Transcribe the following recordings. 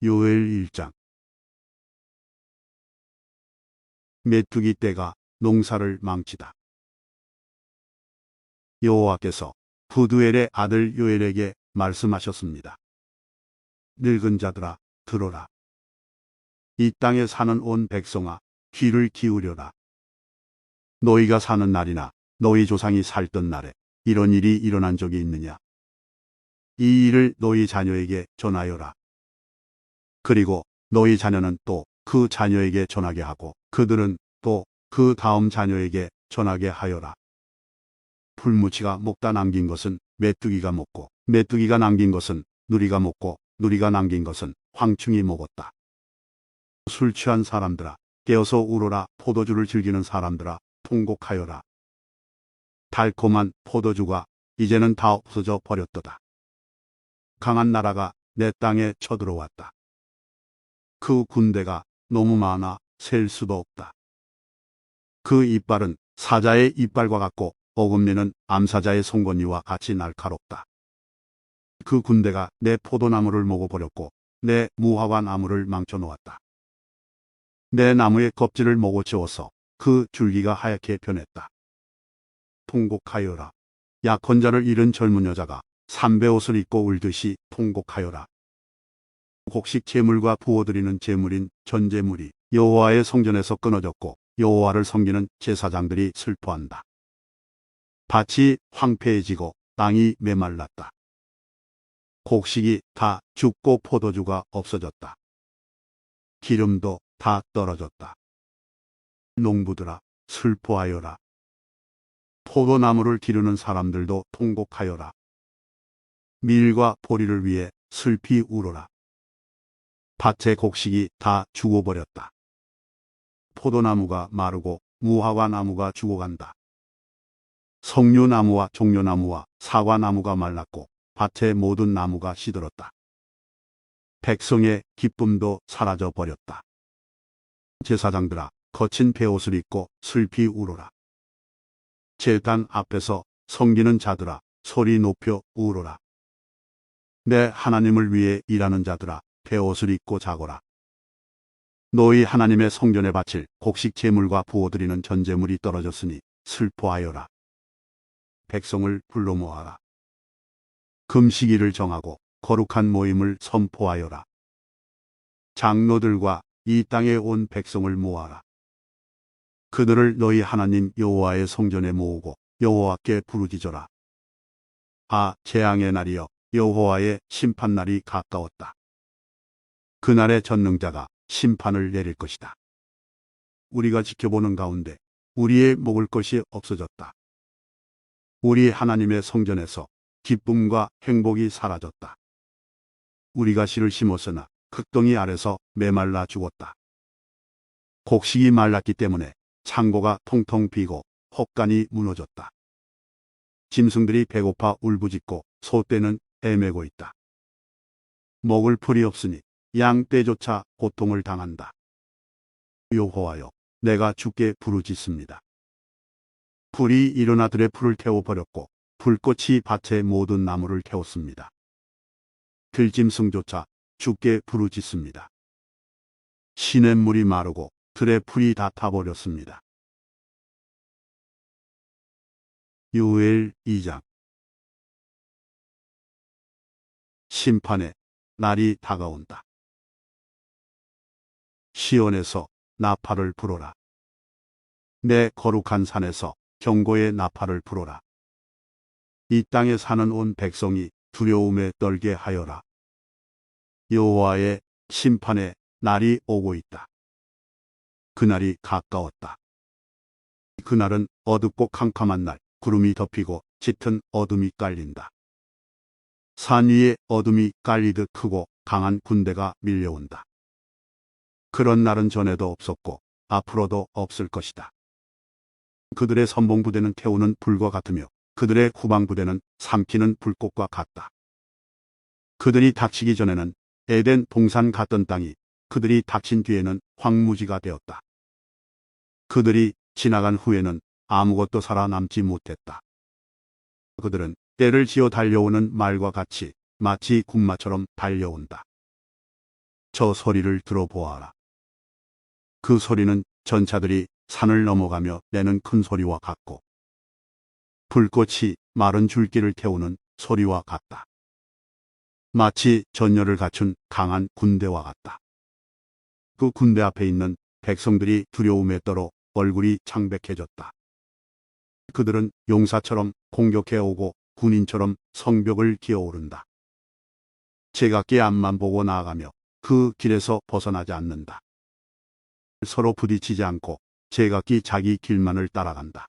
요엘 1장. 메뚜기 떼가 농사를 망치다. 여호와께서 부두엘의 아들 요엘에게 말씀하셨습니다. 늙은 자들아, 들어라. 이 땅에 사는 온 백성아, 귀를 기울여라. 너희가 사는 날이나 너희 조상이 살던 날에 이런 일이 일어난 적이 있느냐? 이 일을 너희 자녀에게 전하여라. 그리고 너희 자녀는 또 그 자녀에게 전하게 하고 그들은 또 그 다음 자녀에게 전하게 하여라. 풀무치가 먹다 남긴 것은 메뚜기가 먹고 메뚜기가 남긴 것은 누리가 먹고 누리가 남긴 것은 황충이 먹었다. 술 취한 사람들아, 깨어서 울어라. 포도주를 즐기는 사람들아, 통곡하여라. 달콤한 포도주가 이제는 다 없어져 버렸도다. 강한 나라가 내 땅에 쳐들어왔다. 그 군대가 너무 많아 셀 수도 없다. 그 이빨은 사자의 이빨과 같고 어금니는 암사자의 송곳니와 같이 날카롭다. 그 군대가 내 포도나무를 먹어버렸고 내 무화과 나무를 망쳐놓았다. 내 나무의 껍질을 먹어치워서 그 줄기가 하얗게 변했다. 통곡하여라. 약혼 자를 잃은 젊은 여자가 삼베옷을 입고 울듯이 통곡하여라. 곡식 제물과 부어드리는 제물인 전제물이 여호와의 성전에서 끊어졌고 여호와를 섬기는 제사장들이 슬퍼한다. 밭이 황폐해지고 땅이 메말랐다. 곡식이 다 죽고 포도주가 없어졌다. 기름도 다 떨어졌다. 농부들아, 슬퍼하여라. 포도나무를 기르는 사람들도 통곡하여라. 밀과 보리를 위해 슬피 울어라. 밭의 곡식이 다 죽어버렸다. 포도나무가 마르고 무화과 나무가 죽어간다. 석류나무와 종려나무와 사과나무가 말랐고 밭의 모든 나무가 시들었다. 백성의 기쁨도 사라져 버렸다. 제사장들아, 거친 베옷을 입고 슬피 울어라. 제단 앞에서 섬기는 자들아, 소리 높여 울어라. 내 하나님을 위해 일하는 자들아, 베옷을 입고 자거라. 너희 하나님의 성전에 바칠 곡식 제물과 부어드리는 전제물이 떨어졌으니 슬퍼하여라. 백성을 불러 모아라. 금식일을 정하고 거룩한 모임을 선포하여라. 장로들과 이 땅에 온 백성을 모아라. 그들을 너희 하나님 여호와의 성전에 모으고 여호와께 부르짖어라. 아, 재앙의 날이여, 여호와의 심판날이 가까웠다. 그날의 전능자가 심판을 내릴 것이다. 우리가 지켜보는 가운데 우리의 먹을 것이 없어졌다. 우리 하나님의 성전에서 기쁨과 행복이 사라졌다. 우리가 씨를 심었으나 흙덩이 아래서 메말라 죽었다. 곡식이 말랐기 때문에 창고가 통통 비고 헛간이 무너졌다. 짐승들이 배고파 울부짖고 소떼는 헤매고 있다. 먹을 풀이 없으니 양떼조차 고통을 당한다. 여호와여, 내가 주께 부르짖습니다. 불이 일어나 들의 풀을 태워버렸고 불꽃이 밭의 모든 나무를 태웠습니다. 들짐승조차 주께 부르짖습니다. 시냇물이 마르고 들의 풀이 다 타버렸습니다. 요엘 2장. 심판의 날이 다가온다. 시온에서 나팔을 불어라. 내 거룩한 산에서 경고의 나팔을 불어라. 이 땅에 사는 온 백성이 두려움에 떨게 하여라. 여호와의 심판의 날이 오고 있다. 그날이 가까웠다. 그날은 어둡고 캄캄한 날, 구름이 덮이고 짙은 어둠이 깔린다. 산 위에 어둠이 깔리듯 크고 강한 군대가 밀려온다. 그런 날은 전에도 없었고 앞으로도 없을 것이다. 그들의 선봉부대는 태우는 불과 같으며 그들의 후방부대는 삼키는 불꽃과 같다. 그들이 닥치기 전에는 에덴 동산 같던 땅이 그들이 닥친 뒤에는 황무지가 되었다. 그들이 지나간 후에는 아무것도 살아남지 못했다. 그들은 떼를 지어 달려오는 말과 같이 마치 군마처럼 달려온다. 저 소리를 들어보아라. 그 소리는 전차들이 산을 넘어가며 내는 큰 소리와 같고 불꽃이 마른 줄기를 태우는 소리와 같다. 마치 전열을 갖춘 강한 군대와 같다. 그 군대 앞에 있는 백성들이 두려움에 떨어 얼굴이 창백해졌다. 그들은 용사처럼 공격해 오고 군인처럼 성벽을 기어오른다. 제각기 앞만 보고 나아가며 그 길에서 벗어나지 않는다. 서로 부딪히지 않고 제각기 자기 길만을 따라간다.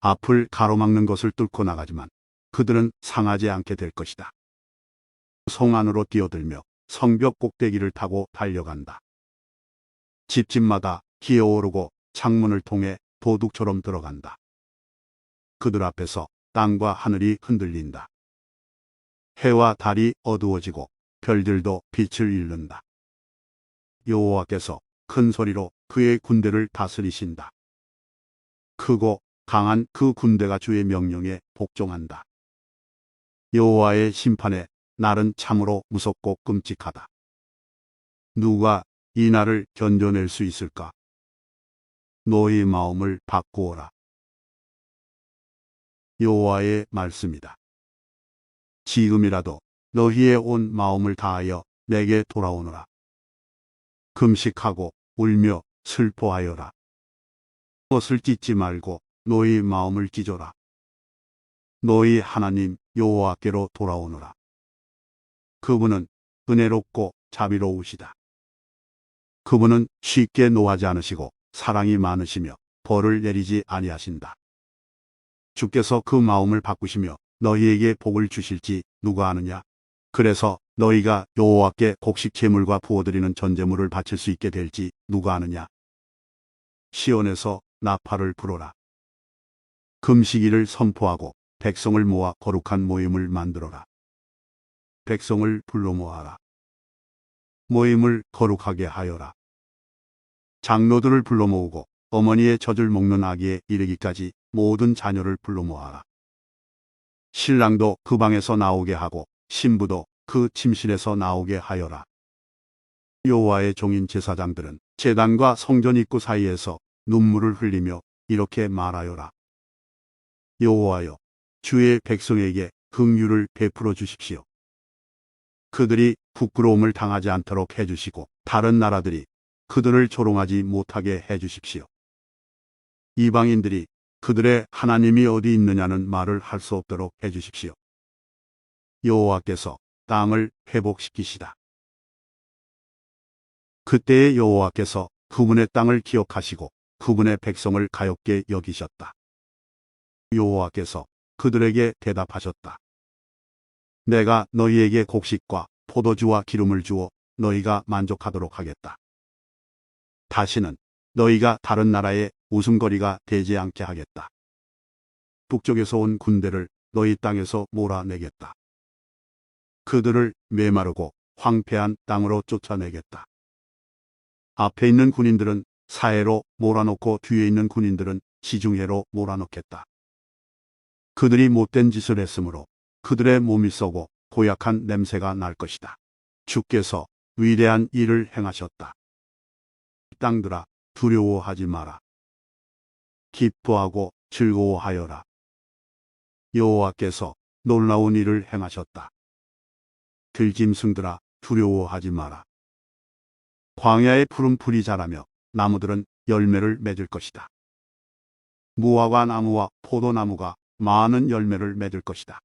앞을 가로막는 것을 뚫고 나가지만 그들은 상하지 않게 될 것이다. 성 안으로 뛰어들며 성벽 꼭대기를 타고 달려간다. 집집마다 기어오르고 창문을 통해 도둑처럼 들어간다. 그들 앞에서 땅과 하늘이 흔들린다. 해와 달이 어두워지고 별들도 빛을 잃는다. 여호와께서 큰 소리로 그의 군대를 다스리신다. 크고 강한 그 군대가 주의 명령에 복종한다. 여호와의 심판에 날은 참으로 무섭고 끔찍하다. 누가 이 날을 견뎌낼 수 있을까? 너희 마음을 바꾸어라. 여호와의 말씀이다. 지금이라도 너희의 온 마음을 다하여 내게 돌아오너라. 금식하고 울며 슬퍼하여라. 옷을 찢지 말고 너희 마음을 찢어라. 너희 하나님 여호와께로 돌아오너라. 그분은 은혜롭고 자비로우시다. 그분은 쉽게 노하지 않으시고 사랑이 많으시며 벌을 내리지 아니하신다. 주께서 그 마음을 바꾸시며 너희에게 복을 주실지 누가 아느냐? 그래서 너희가 여호와께 곡식 제물과 부어드리는 전제물을 바칠 수 있게 될지 누가 아느냐? 시온에서 나팔을 불어라. 금식일을 선포하고 백성을 모아 거룩한 모임을 만들어라. 백성을 불러 모아라. 모임을 거룩하게 하여라. 장로들을 불러 모으고 어머니의 젖을 먹는 아기에 이르기까지 모든 자녀를 불러 모아라. 신랑도 그 방에서 나오게 하고 신부도 그 침실에서 나오게 하여라. 여호와의 종인 제사장들은 제단과 성전 입구 사이에서 눈물을 흘리며 이렇게 말하여라. 여호와여, 주의 백성에게 긍휼을 베풀어 주십시오. 그들이 부끄러움을 당하지 않도록 해주시고 다른 나라들이 그들을 조롱하지 못하게 해주십시오. 이방인들이 그들의 하나님이 어디 있느냐는 말을 할 수 없도록 해주십시오. 여호와께서 땅을 회복시키시다. 그때의 여호와께서 그분의 땅을 기억하시고 그분의 백성을 가엾게 여기셨다. 여호와께서 그들에게 대답하셨다. 내가 너희에게 곡식과 포도주와 기름을 주어 너희가 만족하도록 하겠다. 다시는 너희가 다른 나라의 웃음거리가 되지 않게 하겠다. 북쪽에서 온 군대를 너희 땅에서 몰아내겠다. 그들을 메마르고 황폐한 땅으로 쫓아내겠다. 앞에 있는 군인들은 사해로 몰아넣고 뒤에 있는 군인들은 지중해로 몰아넣겠다. 그들이 못된 짓을 했으므로 그들의 몸이 썩고 고약한 냄새가 날 것이다. 주께서 위대한 일을 행하셨다. 땅들아, 두려워하지 마라. 기뻐하고 즐거워하여라. 여호와께서 놀라운 일을 행하셨다. 들짐승들아, 두려워하지 마라. 광야에 푸른 풀이 자라며 나무들은 열매를 맺을 것이다. 무화과 나무와 포도나무가 많은 열매를 맺을 것이다.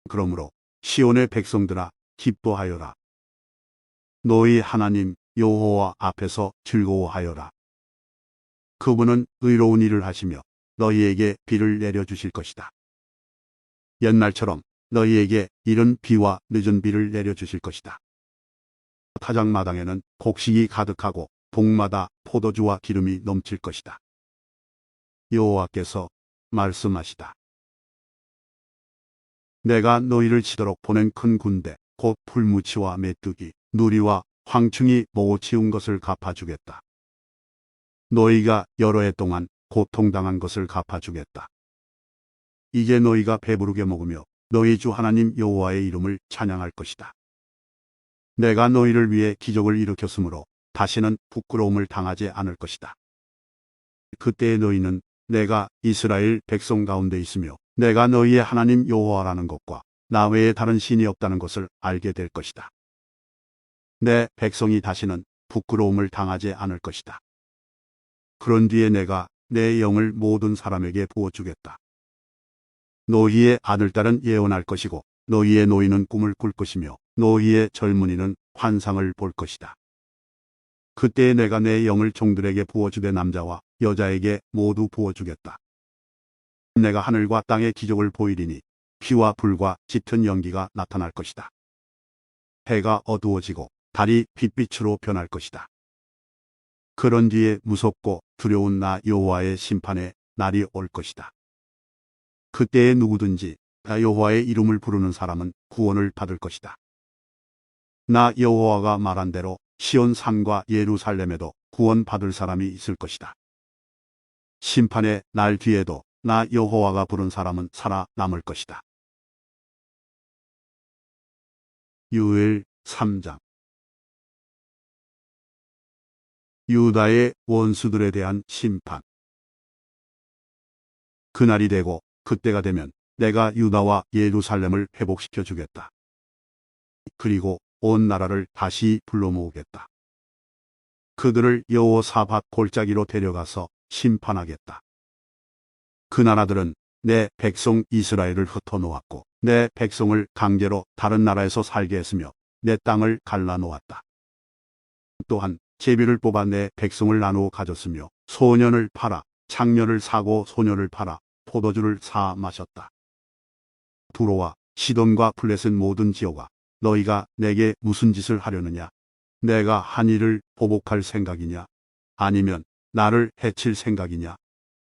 그러므로 시온의 백성들아, 기뻐하여라. 너희 하나님 여호와 앞에서 즐거워하여라. 그분은 의로운 일을 하시며 너희에게 비를 내려주실 것이다. 옛날처럼 너희에게 이른 비와 늦은 비를 내려주실 것이다. 타작마당에는 곡식이 가득하고 동마다 포도주와 기름이 넘칠 것이다. 여호와께서 말씀하시다. 내가 너희를 치도록 보낸 큰 군대, 곧 풀무치와 메뚜기, 누리와 황충이 먹어치운 것을 갚아주겠다. 너희가 여러 해 동안 고통당한 것을 갚아주겠다. 이제 너희가 배부르게 먹으며 너희 주 하나님 여호와의 이름을 찬양할 것이다. 내가 너희를 위해 기적을 일으켰으므로 다시는 부끄러움을 당하지 않을 것이다. 그때에 너희는 내가 이스라엘 백성 가운데 있으며 내가 너희의 하나님 여호와라는 것과 나 외에 다른 신이 없다는 것을 알게 될 것이다. 내 백성이 다시는 부끄러움을 당하지 않을 것이다. 그런 뒤에 내가 내 영을 모든 사람에게 부어주겠다. 너희의 아들딸은 예언할 것이고 너희의 노인은 꿈을 꿀 것이며 너희의 젊은이는 환상을 볼 것이다. 그때에 내가 내 영을 종들에게 부어주되 남자와 여자에게 모두 부어주겠다. 내가 하늘과 땅에 기적을 보이리니 피와 불과 짙은 연기가 나타날 것이다. 해가 어두워지고 달이 빛빛으로 변할 것이다. 그런 뒤에 무섭고 두려운 나 여호와의 심판의 날이 올 것이다. 그때에 누구든지 나 여호와의 이름을 부르는 사람은 구원을 받을 것이다. 나 여호와가 말한 대로 시온 산과 예루살렘에도 구원받을 사람이 있을 것이다. 심판의 날 뒤에도 나 여호와가 부른 사람은 살아남을 것이다. 요엘 3장. 유다의 원수들에 대한 심판. 그날이 되고 그때가 되면 내가 유다와 예루살렘을 회복시켜 주겠다. 그리고 온 나라를 다시 불러 모으겠다. 그들을 여호사밧 골짜기로 데려가서 심판하겠다. 그 나라들은 내 백성 이스라엘을 흩어놓았고 내 백성을 강제로 다른 나라에서 살게 했으며 내 땅을 갈라놓았다. 또한 제비를 뽑아 내 백성을 나누어 가졌으며 소년을 팔아 장녀를 사고 소녀를 팔아 포도주를 사 마셨다. 두로와 시돈과 블레셋 모든 지역아, 너희가 내게 무슨 짓을 하려느냐? 내가 한 일을 보복할 생각이냐? 아니면 나를 해칠 생각이냐?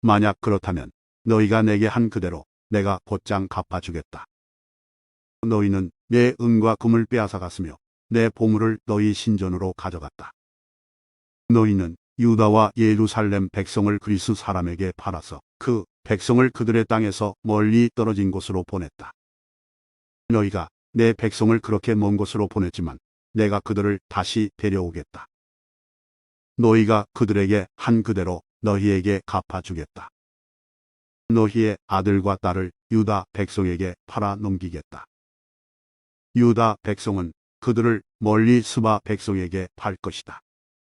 만약 그렇다면 너희가 내게 한 그대로 내가 곧장 갚아주겠다. 너희는 내 은과 금을 빼앗아갔으며 내 보물을 너희 신전으로 가져갔다. 너희는 유다와 예루살렘 백성을 그리스 사람에게 팔아서 그 백성을 그들의 땅에서 멀리 떨어진 곳으로 보냈다. 너희가 내 백성을 그렇게 먼 곳으로 보냈지만 내가 그들을 다시 데려오겠다. 너희가 그들에게 한 그대로 너희에게 갚아주겠다. 너희의 아들과 딸을 유다 백성에게 팔아 넘기겠다. 유다 백성은 그들을 멀리 스바 백성에게 팔 것이다.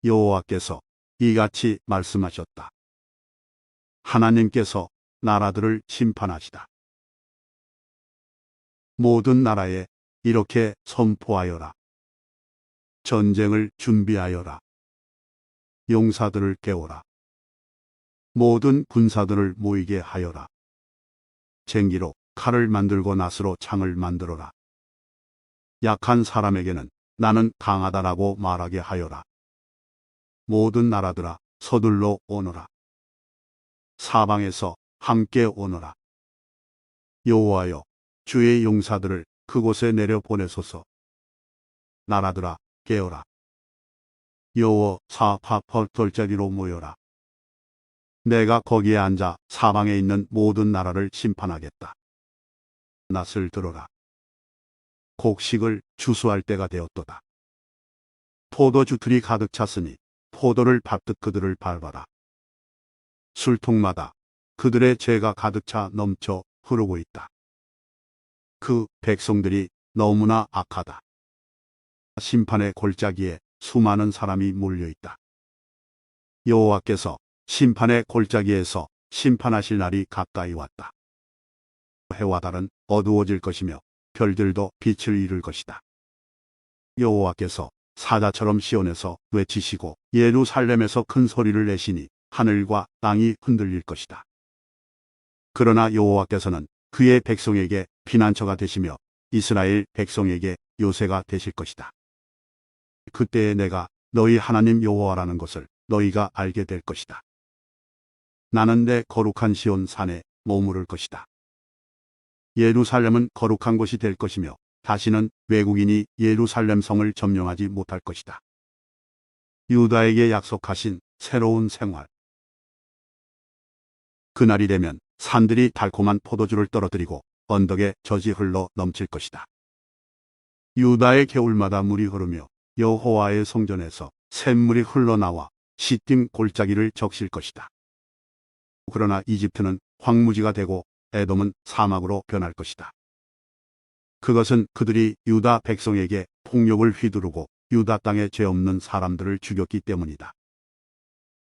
여호와께서 이같이 말씀하셨다. 하나님께서 나라들을 심판하시다. 모든 나라에 이렇게 선포하여라. 전쟁을 준비하여라. 용사들을 깨워라. 모든 군사들을 모이게 하여라. 쟁기로 칼을 만들고 낫으로 창을 만들어라. 약한 사람에게는 나는 강하다라고 말하게 하여라. 모든 나라들아 서둘러 오너라. 사방에서 함께 오너라. 여호와여, 주의 용사들을 그곳에 내려 보내소서. 나라들아 깨어라. 여호사밧 돌자리로 모여라. 내가 거기에 앉아 사방에 있는 모든 나라를 심판하겠다. 낫을 들어라. 곡식을 주수할 때가 되었도다. 포도주들이 가득 찼으니 포도를 밟듯 그들을 밟아라. 술통마다 그들의 죄가 가득 차 넘쳐 흐르고 있다. 그 백성들이 너무나 악하다. 심판의 골짜기에 수많은 사람이 몰려있다. 여호와께서 심판의 골짜기에서 심판하실 날이 가까이 왔다. 해와 달은 어두워질 것이며 별들도 빛을 잃을 것이다. 여호와께서 사자처럼 시온에서 외치시고 예루살렘에서 큰 소리를 내시니 하늘과 땅이 흔들릴 것이다. 그러나 여호와께서는 그의 백성에게 피난처가 되시며 이스라엘 백성에게 요새가 되실 것이다. 그때에 내가 너희 하나님 여호와라는 것을 너희가 알게 될 것이다. 나는 내 거룩한 시온 산에 머무를 것이다. 예루살렘은 거룩한 곳이 될 것이며 다시는 외국인이 예루살렘 성을 점령하지 못할 것이다. 유다에게 약속하신 새로운 생활. 그날이 되면 산들이 달콤한 포도주를 떨어뜨리고 언덕에 젖이 흘러 넘칠 것이다. 유다의 겨울마다 물이 흐르며 여호와의 성전에서 샘물이 흘러나와 시딤 골짜기를 적실 것이다. 그러나 이집트는 황무지가 되고 에돔은 사막으로 변할 것이다. 그것은 그들이 유다 백성에게 폭력을 휘두르고 유다 땅에 죄 없는 사람들을 죽였기 때문이다.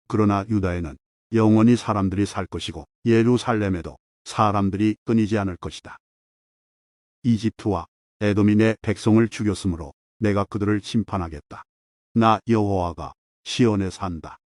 그러나 유다에는 영원히 사람들이 살 것이고 예루살렘에도 사람들이 끊이지 않을 것이다. 이집트와 에돔이 내 백성을 죽였으므로 내가 그들을 심판하겠다. 나 여호와가 시온에 산다.